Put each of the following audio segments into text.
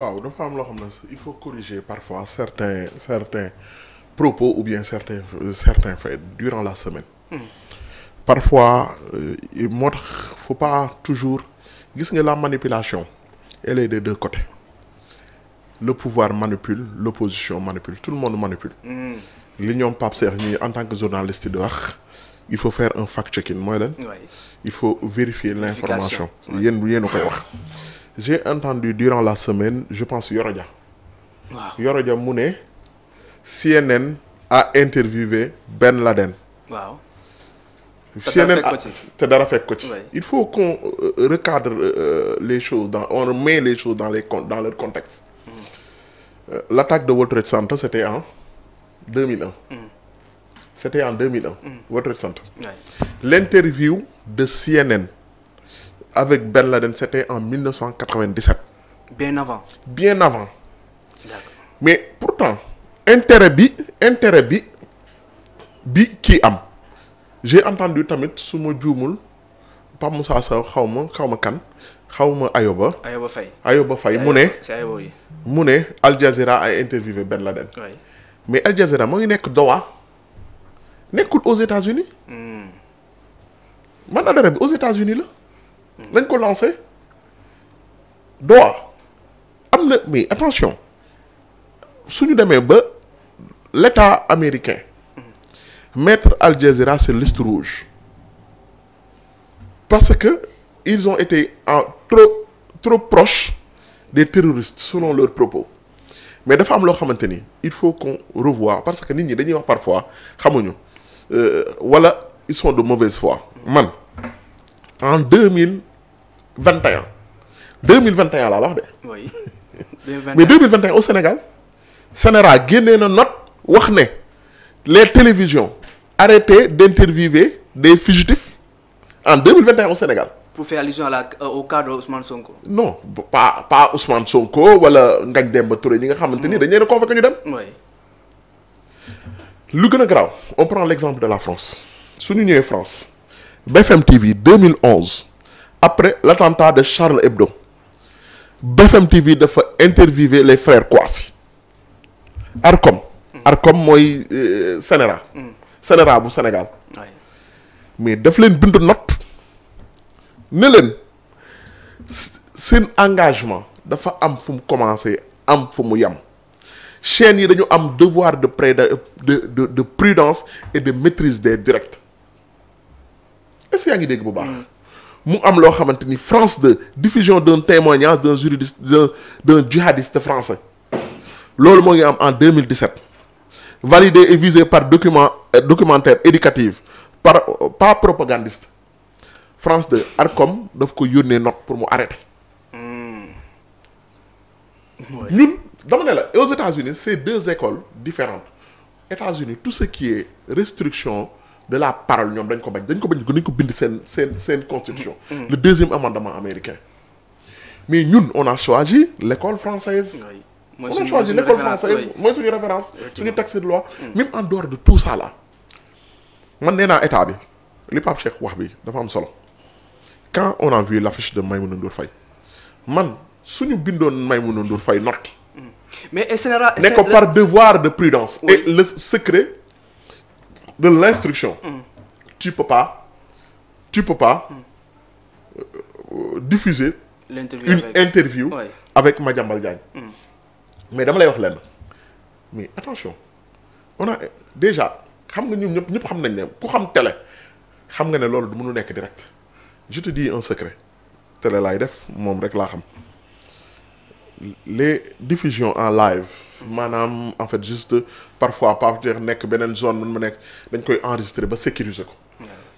waaw dafa am loo xam ne il faut corriger parfois certains propos ou bien certains faits durant la semaine. Parfois moo tax faut pas toujours gis nga la manipulation elle est des deux côtés. Le pouvoir manipule, l'opposition manipule, tout le monde manipule. li ñoom Pape Cheikh ñi en tant que journaliste di wax il faut faire un fact-checking mooy lan. il faut vérifier l'information. yéen a koy wax. J'ai entendu durant la semaine je pense Yoro Dia. waaw Yoro Dia mu ne CNN a interviewé Ben Laden. waaw. CNN te dara fekk ko ci. Il faut qu'on recadre les choses on met les choses dans leur contexte. L'attaque de World Trade Center c'était en 2001. C'était en 2001. World Trade Center. L'interview de CNN avec Ben Laden c'était en 1997. Bien avant. Bien avant. D'accord. Mais pourtant intérêt bi kii am j'ai entendu tamit su ma juumul Pape Moussa Sow xaw ma kan xaw ma Ayoba Faye mu ne Al Jazeera a interviewé Ben Laden. Mais Al Jazeera moo ngi nekk Doha nekkul aux États-Unis mandat bi aux États-Unis la. lañ ko lancé Doha am na mais attention suñu demee ba l'État américain mettre Al Jazeera sur liste rouge parce que ils ont été trop proches des terroristes selon leurs propos mais dafa am loo xamante ni il faut qu'on revoie parce que nit ñi dañuy wax parfois xamuñu wala ils sont de mauvaise foi man en 2021 laa wax de. oui. mais 2021 au Sénégal Sénéra génnee na note wax ne les télévisions arrêtez d'interviewer des fugitifs en 2021 au Sénégal. Pour faire allusion au cas de Ousmane Sonko. Non pas Ousmane Sonko wala Ngagne Demba Touré ñi nga xamante ni dañu leen a convoqué ñu dem. oui. lu gën a grave on prend l'exemple de la France suñu ñëwee France BFM TV 2011 après l'attentat de Charlie Hebdo BFM TV dafa interviewer les frères Kouassi Arcom mooy Sénéra Sénéra bu Sénégal mais daf leen bind note ne leen seen engagement dafa am fu mu commencé am fu mu yem chaînes yi dañu am devoir de prudence et de maîtrise des directs est-ce que yaa ngi dégg bu baax mu am loo xamante ni France 2 diffusion d'un témoignage d'un djihadiste français loolu moo ngi am en 2017 validé et visé par documentaire éducatif pas propagandiste France 2 Arcom daf ko yónnee note pour mu arrêter ñun dama ne la aux États-Unis c'est deux écoles différentes États-Unis tout ce qui est restriction de la parole ñoom dañ ko bind seen constitution le deuxième amendement américain mais ñun on a choisi l'école française on a choisi l'école française mooy suñu référence suñu texte de loi même en dehors de tout ça là man nee naa état bi li Pape Cheikh wax bi dafa am solo quand on a vu l'affiche de Maïmouna Ndour Faye man suñu bindoon Maïmouna Ndour Faye note mais Sénéra ne ko par devoir de prudence et le secret de l'instruction tu peux pas diffuser une interview avec Madiambal Diagne mais dama lay wax lenn mais attention on a déjà xam nga ñëpp xam nañ ne ku xam télé xam nga ne loolu du mënu nekk direct je te dis un secret télé laay def moom rek laa xam les diffusions en live maanaam en fait juste parfois pas nekk beneen zone mën ma nekk dañ koy enregistrer ba sécuriser ko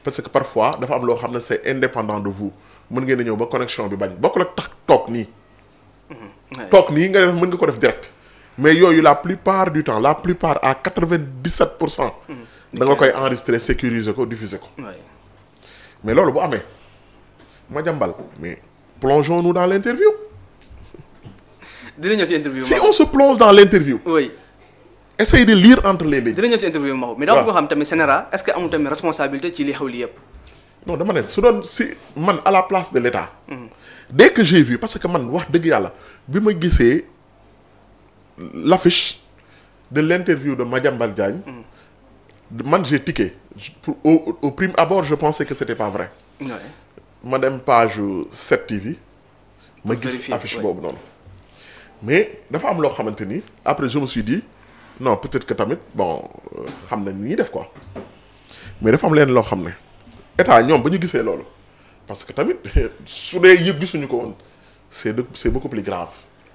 parce que parfois dafa am loo xam ne c'est indépendant de vous mën ngeen a ñëw ba connexion bi bañ bokk la tax toog nii nga def mën nga ko def direct mais yooyu la plupart du temps la plupart à 97% da nga koy enregistrer sécuriser ko diffuser ko mais loolu bu amee Madiambal mais plongeons-nous dans l'interview. dina ñëw ci interview si on se plonge dans l'interview. oui. essaye de lire entre les lignes. dina ñëw ci interview ma mais dama ko xam tamit Sénéra est-ce que amul tamit responsabilité ci li xew li yëpp. non dama ne su doon si man à la place de l'État. Dès que j'ai vu parce que man wax dëgg yàlla bi ma gisee l'affiche de l'interview de Madiambal Diagne. man j'ai tiqué au prime abord je pensais que c'était pas vrai. ma dem page 7TV. ma gis affiche boobu noonu. mais dafa am loo xamante ni après je me suis dit non peut-être que tamit bon xam nañ ni ñuy def quoi mais dafa am leen loo xam ne état ñoom ba ñu gisee loolu parce que tamit su dee yëpp gisuñu ko woon c'est beaucoup plus grave.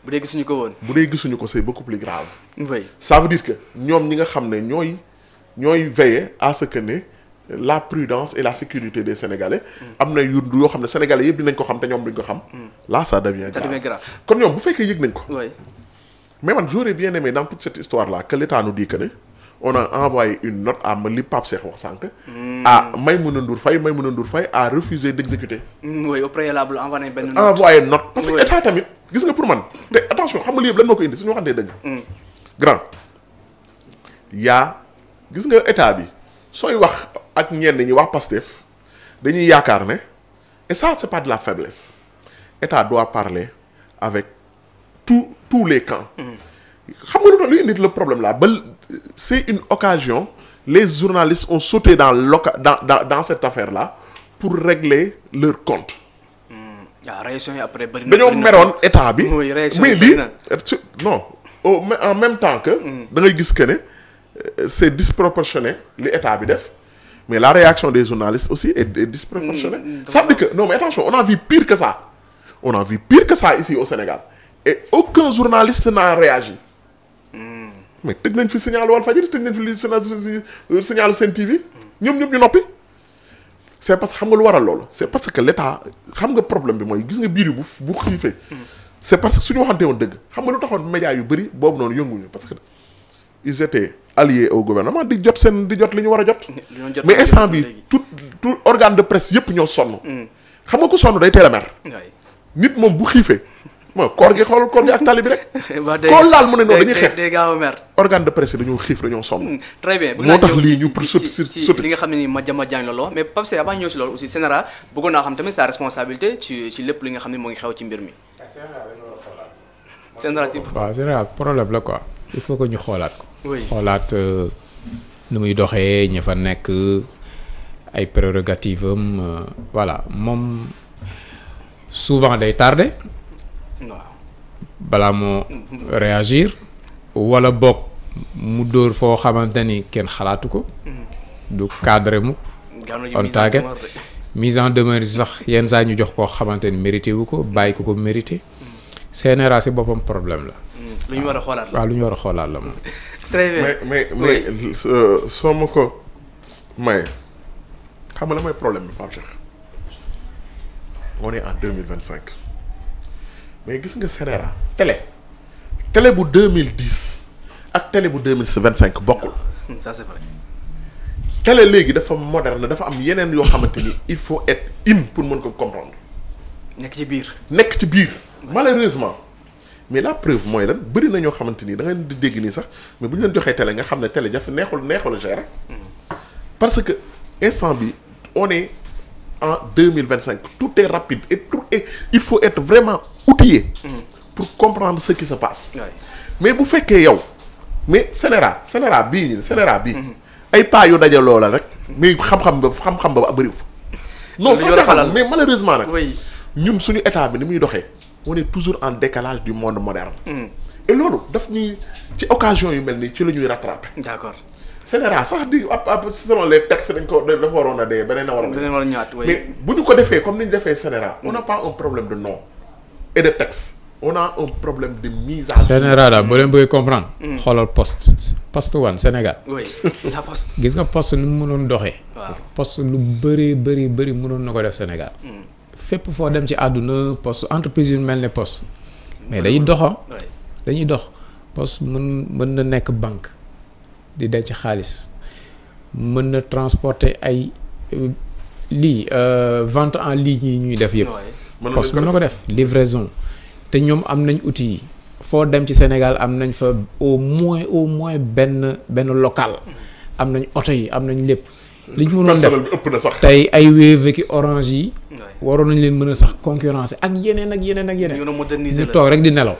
bu dee gisuñu ko woon. bu dee gisuñu ko c'est beaucoup plus grave. oui ça veut dire que ñoom ñi nga xam ne ñooy veiller à ce que ne la prudence et la sécurité des Sénégalais. am na yu yoo xam ne Sénégalais yëpp dinañ ko xam te ñoom duñ ko xam. là ça devient grave kon ñoom bu fekkee yëg nañ ko. oui mais man j'aurais bien aimé dans toute cette histoire là que l'État nous dit que ne on a envoyé une note à li Pape Cheikh wax sànq. à Maïmouna Ndour Faye a refusé d'exécuter. oui au préalable envoyé benn note. envoyé note parce que état tamit gis nga pour man te attention xam nga lii yëpp lan moo ko indi suñu waxantee dëgg. grand gis nga état bi sooy wax ak ñenn ñi wax Pastef dañuy yaakaar ne et ça c'est pas de la faiblesse état doit parler avec tous les camps. xam nga lu tax luy indi le problème là ba c'est une occasion les journalistes ont sauté dans cette affaire là pour régler leur compte. réaction yi après bari na dañoo meroon état bi. mais lii non en même temps que. da ngay gis que ne. c'est disproportionné li état bi def mais la réaction des journalistes aussi est disproportionnée. Ça veut dire que non mais attention on a vu pire que ça ici au Sénégal et aucun journaliste n'a réagi. mais tëj nañ fi signal Walfadjri tëj nañ fi signal Sen TV ñoom ñëpp ñu noppi. c'est parce que xam nga lu waral loolu c'est parce que l'état xam nga problème bi mooy gis nga biir yi bu xiifee. c'est parce que suñu waxante woon dëgg xam nga lu taxoon médias yu bëri boobu noonu yënguñu parce que. ils étaient alliés au gouvernement di jot li ñu war a jot. mais instant bi tout organe de presse yëpp ñoo sonn. xam nga ko sonn day teel a mer. nit moom bu xiifee. mooy koor gi ak tali bi rek. kool laal mu ne noonu dañuy xeex day gaaw a mer. organe de presse dañoo xiif dañoo sonn. très bien moo tax lii ñu pour sotti li nga xam ne nii Madiambal Diagne loolu mais Pape Seye avant ñëw si loolu aussi Sénéra bëggoon naa xam tamit sa responsabilité ci lépp li nga xam ne moo ngi xew ci mbir mi. Sénéra problème la quoi il faut que ñu xoolaat ko. oui xoolaat nu muy doxee ña fa nekk ay prérogatives am voilà moom souvent day tardé. waaw balaa moo réagir wala boog mu dóor foo xamante ni kenn xalaatu ko. du cadre mu. on target mise en demeure sax yenn saa ñu jox koo xamante ni mérité wu ko bàyyi ko mérité. CNRA si boppam problème la. lu ñu war a xoolaat la waaw lu ñu war a xoolaat la moom. très bien mais soo ma ko maye xam nga la mooy problème bi Pape Cheikh on est en 2025 mais gis nga CNRA télé bu 2010 ak télé bu 2025 bokkul. ça c'est vrai. télé léegi dafa moderne dafa am yeneen yoo xamante ni il faut être in pour mën ko comprendre. nekk ci biir. malheureusement mais la preuve mooy lan bëri na ñoo xamante ni da nga di dégg nii sax mais bu ñu leen joxee télé nga xam ne télé jafe neexul gérer parce que instant bi on est en 2025 tout est rapide et il faut être vraiment outillé pour comprendre ce qui se passe. mais bu fekkee yow mais Sénéra bii ay pas yu daje loola rek mais xam-xam ba bëriwul. non sax xam mais malheureusement nag. ñun suñu état bi ni muy doxee. on est toujours en décalage du monde moderne. et loolu daf ñuy ci occasion yu mel nii ci la ñuy rattraper. d'accord Sénéra sax di selon les textes dafa waroon a dee beneen a waroon a ñëwaat mais bu ñu ko defee comme ni ñu defee Sénéra on n'a pas un problème de nom et de texte on a un problème de mise à jour. Sénéra daal boo leen bëggee comprendre. xoolal poste one Sénégal. oui la poste. gis nga poste nu mu mënoon doxee. waaw poste lu bëri mënoon na ko def Sénégal. fépp foo dem ci àdduna poste entreprise yu mel ne poste mais dañuy dox poste mën na nekk banque di denc xaalis mën na transporter ay vente en ligne yi ñuy def yëpp. poste mën na ko def livraison te ñoom am nañ outils yi foo dem ci Sénégal am nañ fa au moins benn local am nañ oto yi am nañ lépp li ñu mënoon def ëpp na sax. tey ay Wave ki Orange yi. waroon nañ leen mën a sax concurrencer ak yeneen ak yeneen ak yeneen. ñu toog rek di nelaw.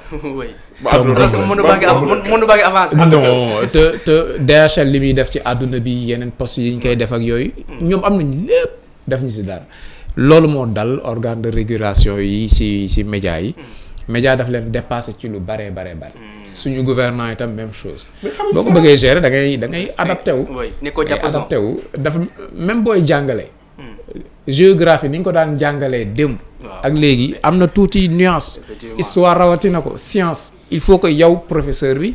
monde baa ngi avancé. non te DHL li muy def ci àdduna bi yeneen poste yi ñu koy def ak yooyu. ñoom am nañ lépp def ñu si dara. loolu moo dal organe de régulation yi si média yi. média daf leen dépassé ci lu bare. suñu gouvernement itam même chose. boo ko bëggee gérer da ngay adapté wu. adapté wu dafa même booy jàngale. géographie ni nga ko daan jàngalee démb. ak léegi am na tuuti nuance. histoire rawatina ko science. il faut que yow professeur bi.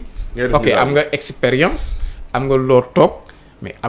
ok am nga expérience am nga loo toog mais am